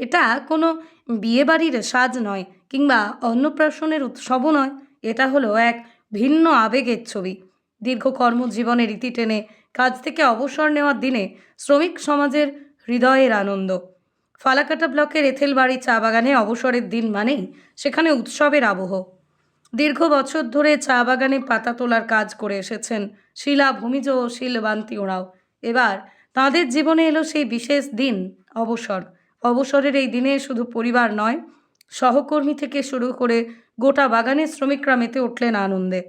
এটা কোনো বিয়েবাড়ির সাজ নয় কিংবা অন্নপ্রাশনের উৎসবও নয়। এটা হলো এক ভিন্ন আবেগের ছবি। দীর্ঘ কর্মজীবনের ইতি টেনে কাজ থেকে অবসর নেওয়ার দিনে শ্রমিক সমাজের হৃদয়ের আনন্দ। ফালাকাটা ব্লকের এঁথেলবাড়ি চা বাগানে অবসরের দিন মানেই সেখানে উৎসবের আবহ। দীর্ঘ বছর ধরে চা বাগানে পাতা তোলার কাজ করে এসেছেন শিলা ভূমিজ ও শিলবান্তি ওরাও। এবার তাঁদের জীবনে এলো সেই বিশেষ দিন, অবসর। অবসরের এই দিনে শুধু পরিবার নয়, সহকর্মী থেকে শুরু করে গোটা বাগানের শ্রমিকরা মেতে উঠলেন আনন্দে।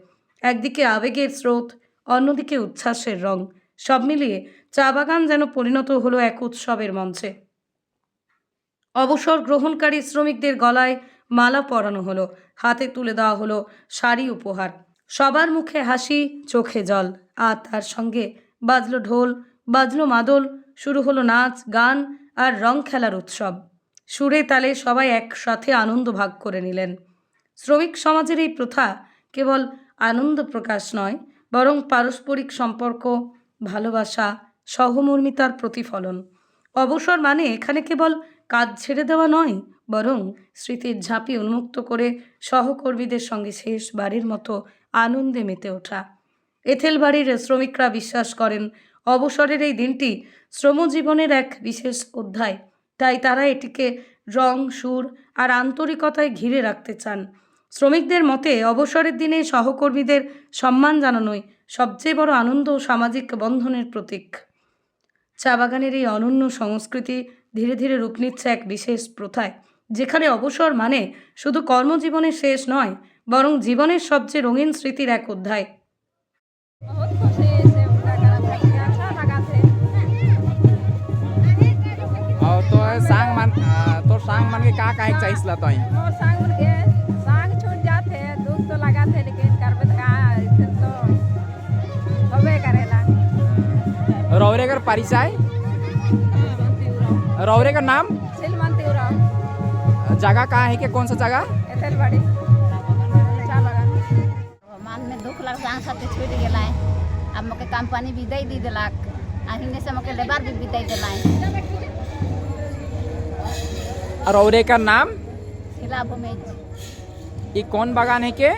একদিকে আবেগের স্রোত, অন্যদিকে উচ্ছ্বাসের রং। সব মিলিয়ে চা বাগান যেন পরিণত হলো এক উৎসবের মঞ্চে। অবসর গ্রহণকারী শ্রমিকদের গলায় মালা পরানো হলো, হাতে তুলে দেওয়া হলো শাড়ি উপহার। সবার মুখে হাসি, চোখে জল, আর তার সঙ্গে বাজলো ঢোল, বাজলো মাদল, শুরু হলো নাচ, গান আর রং খেলার উৎসব। সুরে তালে সবাই একসাথে আনন্দ ভাগ করে নিলেন। শ্রমিক সমাজের এই প্রথা কেবল আনন্দ প্রকাশ নয়, বরং পারস্পরিক সম্পর্ক, ভালোবাসা, সহমর্মিতার প্রতিফলন। অবসর মানে এখানে কেবল কাজ ছেড়ে দেওয়া নয়, বরং স্মৃতির ঝাঁপি উন্মুক্ত করে সহকর্মীদের সঙ্গে শেষবারের মতো আনন্দে মেতে ওঠা। এঁথেলবাড়ির শ্রমিকরা বিশ্বাস করেন অবসরের এই দিনটি শ্রমজীবনের এক বিশেষ অধ্যায়। তাই তারা এটিকে রং, সুর আর আন্তরিকতায় ঘিরে রাখতে চান। শ্রমিকদের মতে অবসরের দিনে সহকর্মীদের সম্মান জানানোই সবচেয়ে বড় আনন্দ ও সামাজিক বন্ধনের প্রতীক। চা বাগানের এই অনন্য সংস্কৃতি ধীরে ধীরে রূপ নিচ্ছে এক বিশেষ প্রথায়, যেখানে অবসর মানে শুধু কর্মজীবনের শেষ নয়, বরং জীবনের সবচেয়ে রঙিন স্মৃতির এক অধ্যায়। बहुत खुशी से उनका करते हैं, अच्छा लगा थे। और तो सांग मन के का काहे चाहिए तो और सांग उनके सांग छूट जाते, दुख तो लगा थे, लेकिन करबे तो कहाँ फिर तो होबे करेला। रौरे का परिचय, रौरे का नाम, सिलमंती उराव, जगह कहाँ है कि कौन सा जगह? एथेलबाड़ी चा बागान। मन में दुख लग सांग साथे छूट गेलाय। अब मोके कंपनी विदाई दी देलक, आ हिने से मोके लेबर भी विदाई देलाय। और रौरे का नाम? शिला भूमिज। ये कौन बागान है के?